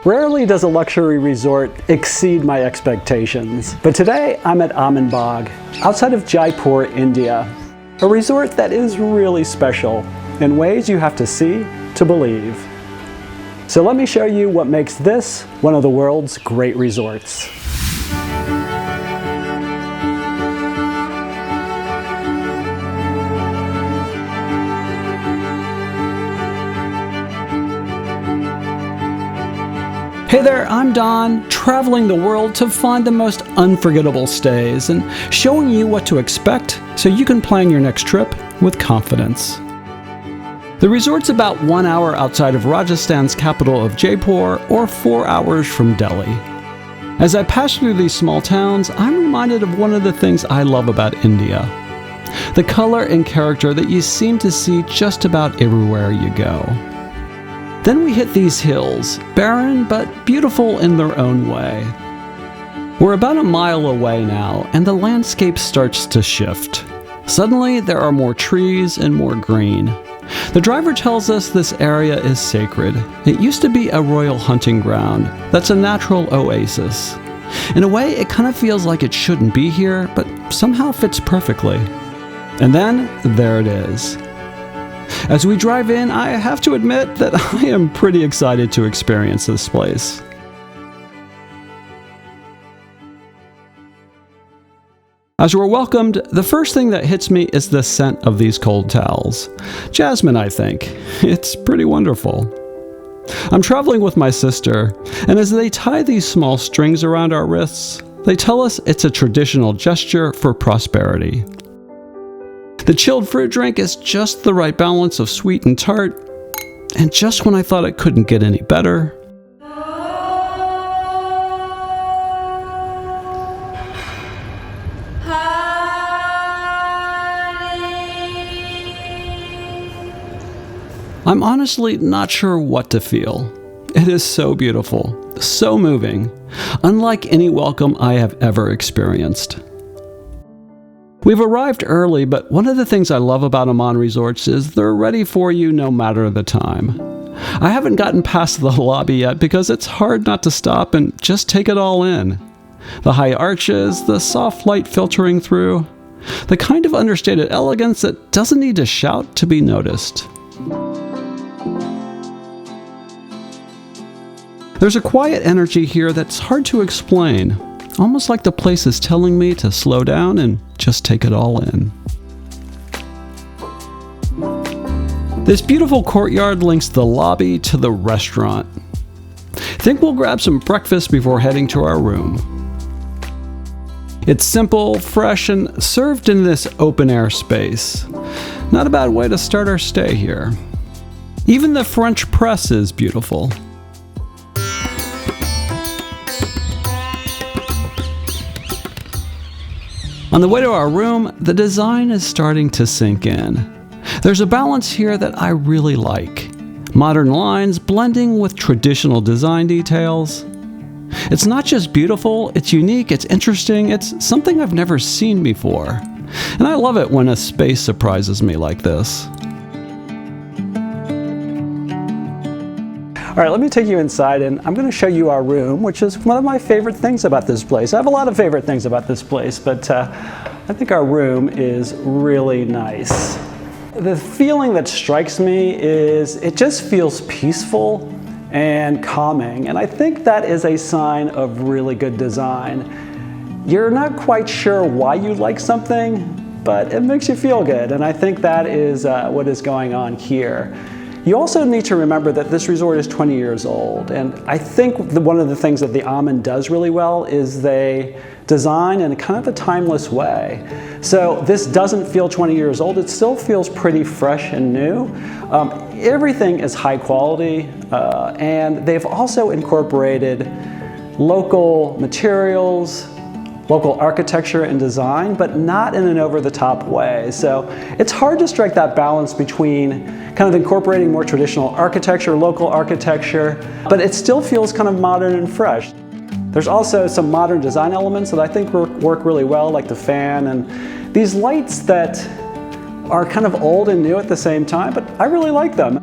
Rarely does a luxury resort exceed my expectations, but today I'm at Amanbagh, outside of Jaipur, India. A resort that is really special in ways you have to see to believe. So let me show you what makes this one of the world's great resorts. Hey there, I'm Don, traveling the world to find the most unforgettable stays and showing you what to expect so you can plan your next trip with confidence. The resort's about 1 hour outside of Rajasthan's capital of Jaipur, or 4 hours from Delhi. As I pass through these small towns, I'm reminded of one of the things I love about India: the color and character that you seem to see just about everywhere you go. Then we hit these hills, barren but beautiful in their own way. We're about a mile away now, and the landscape starts to shift. Suddenly, there are more trees and more green. The driver tells us this area is sacred. It used to be a royal hunting ground that's a natural oasis. In a way, it kind of feels like it shouldn't be here, but somehow fits perfectly. And then, there it is. As we drive in, I have to admit that I am pretty excited to experience this place. As we're welcomed, the first thing that hits me is the scent of these cold towels. Jasmine, I think. It's pretty wonderful. I'm traveling with my sister, and as they tie these small strings around our wrists, they tell us it's a traditional gesture for prosperity. The chilled fruit drink is just the right balance of sweet and tart, and just when I thought it couldn't get any better, I'm honestly not sure what to feel. It is so beautiful, so moving, unlike any welcome I have ever experienced. We've arrived early, but one of the things I love about Aman resorts is they're ready for you no matter the time. I haven't gotten past the lobby yet because it's hard not to stop and just take it all in. The high arches, the soft light filtering through, the kind of understated elegance that doesn't need to shout to be noticed. There's a quiet energy here that's hard to explain. Almost like the place is telling me to slow down and just take it all in. This beautiful courtyard links the lobby to the restaurant. Think we'll grab some breakfast before heading to our room. It's simple, fresh, and served in this open-air space. Not a bad way to start our stay here. Even the French press is beautiful. On the way to our room, the design is starting to sink in. There's a balance here that I really like. Modern lines blending with traditional design details. It's not just beautiful, it's unique, it's interesting, it's something I've never seen before. And I love it when a space surprises me like this. All right, let me take you inside and I'm going to show you our room, which is one of my favorite things about this place. I have a lot of favorite things about this place, but I think our room is really nice. The feeling that strikes me is it just feels peaceful and calming, and I think that is a sign of really good design. You're not quite sure why you like something, but it makes you feel good, and I think that is what is going on here. You also need to remember that this resort is 20 years old, and I think one of the things that the Aman does really well is they design in kind of a timeless way. So this doesn't feel 20 years old, it still feels pretty fresh and new. Everything is high quality, and they've also incorporated local materials, local architecture and design, but not in an over-the-top way. So it's hard to strike that balance between kind of incorporating more traditional architecture, local architecture, but it still feels kind of modern and fresh. There's also some modern design elements that I think work really well, like the fan and these lights that are kind of old and new at the same time, but I really like them.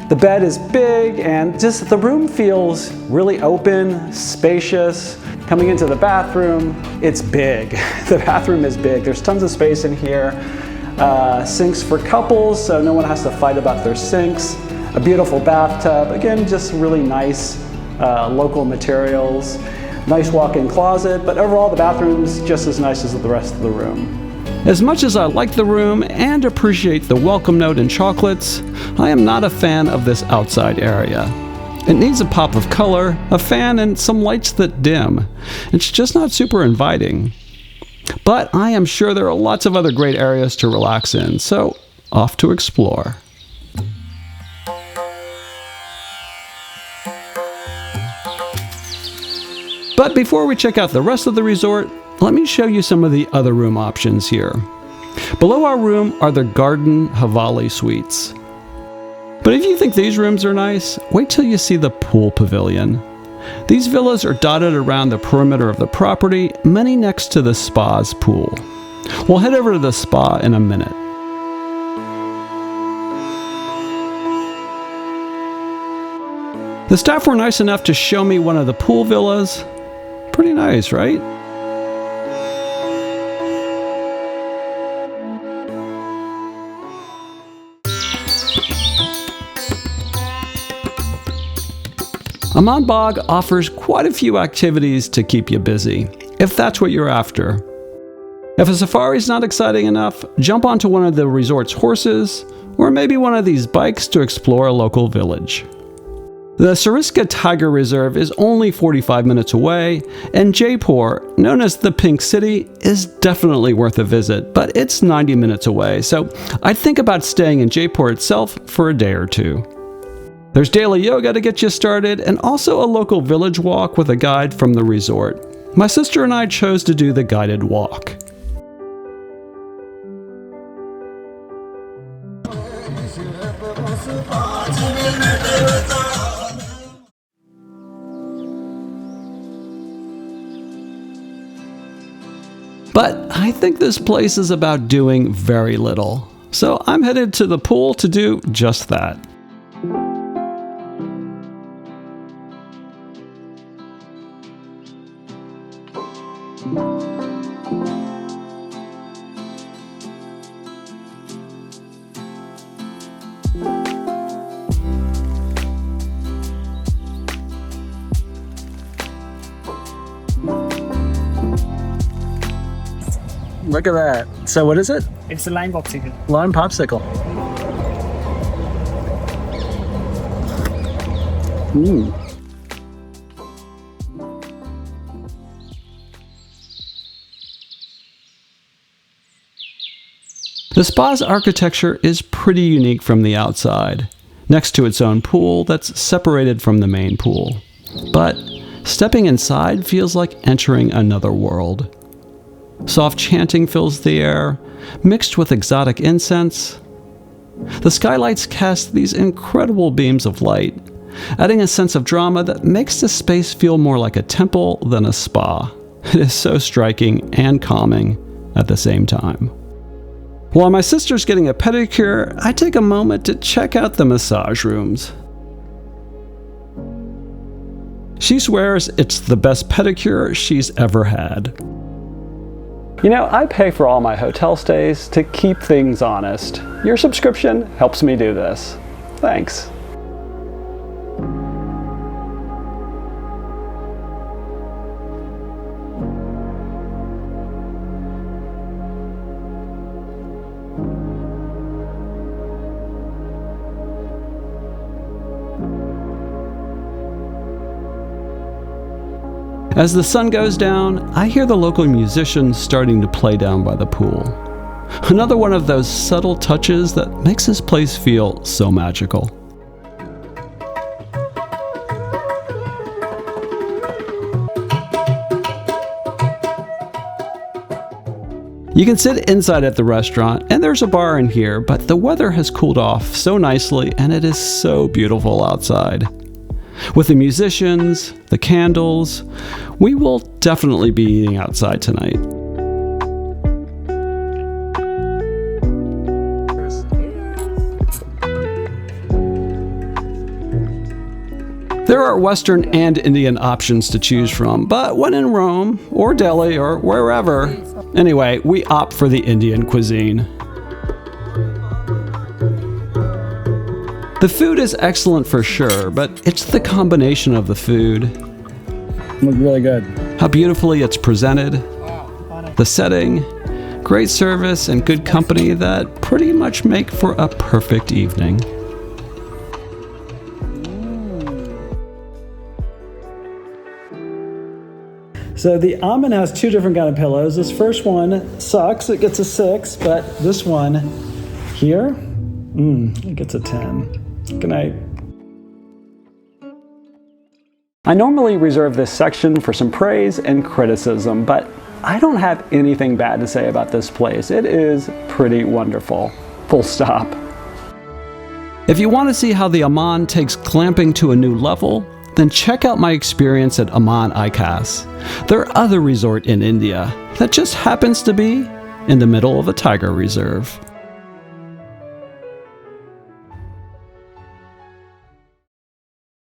The bed is big and just the room feels really open, spacious. Coming into the bathroom, it's big. The bathroom is big. There's tons of space in here. Sinks for couples, so no one has to fight about their sinks. A beautiful bathtub. Again, just really nice local materials. Nice walk-in closet, but overall the bathroom's just as nice as the rest of the room. As much as I like the room and appreciate the welcome note and chocolates, I am not a fan of this outside area. It needs a pop of color, a fan, and some lights that dim. It's just not super inviting. But I am sure there are lots of other great areas to relax in, so off to explore. But before we check out the rest of the resort, let me show you some of the other room options here. Below our room are the Garden Haveli suites. But if you think these rooms are nice, wait till you see the Pool Pavilion. These villas are dotted around the perimeter of the property, many next to the spa's pool. We'll head over to the spa in a minute. The staff were nice enough to show me one of the pool villas. Pretty nice, right? Amanbagh offers quite a few activities to keep you busy, if that's what you're after. If a safari's not exciting enough, jump onto one of the resort's horses, or maybe one of these bikes to explore a local village. The Sariska Tiger Reserve is only 45 minutes away, and Jaipur, known as the Pink City, is definitely worth a visit, but it's 90 minutes away, so I'd think about staying in Jaipur itself for a day or two. There's daily yoga to get you started, and also a local village walk with a guide from the resort. My sister and I chose to do the guided walk. But I think this place is about doing very little, so I'm headed to the pool to do just that. Look at that. So what is it? It's a lime popsicle. Lime popsicle. The spa's architecture is pretty unique from the outside, next to its own pool that's separated from the main pool. But stepping inside feels like entering another world. Soft chanting fills the air, mixed with exotic incense. The skylights cast these incredible beams of light, adding a sense of drama that makes the space feel more like a temple than a spa. It is so striking and calming at the same time. While my sister's getting a pedicure, I take a moment to check out the massage rooms. She swears it's the best pedicure she's ever had. You know, I pay for all my hotel stays to keep things honest. Your subscription helps me do this. Thanks. As the sun goes down, I hear the local musicians starting to play down by the pool. Another one of those subtle touches that makes this place feel so magical. You can sit inside at the restaurant, and there's a bar in here, but the weather has cooled off so nicely and it is so beautiful outside. With the musicians, the candles, we will definitely be eating outside tonight. There are Western and Indian options to choose from, but when in Rome, or Delhi, or wherever, anyway, we opt for the Indian cuisine. The food is excellent for sure, but it's the combination of the food. Looks really good. How beautifully it's presented, the setting, great service, and good company that pretty much make for a perfect evening. So the Aman has two different kind of pillows. This first one sucks, it gets a 6, but this one here, it gets a 10. Good night. I normally reserve this section for some praise and criticism, but I don't have anything bad to say about this place. It is pretty wonderful. Full stop. If you want to see how the Aman takes glamping to a new level, then check out my experience at Aman ICAS. Their other resort in India that just happens to be in the middle of a tiger reserve.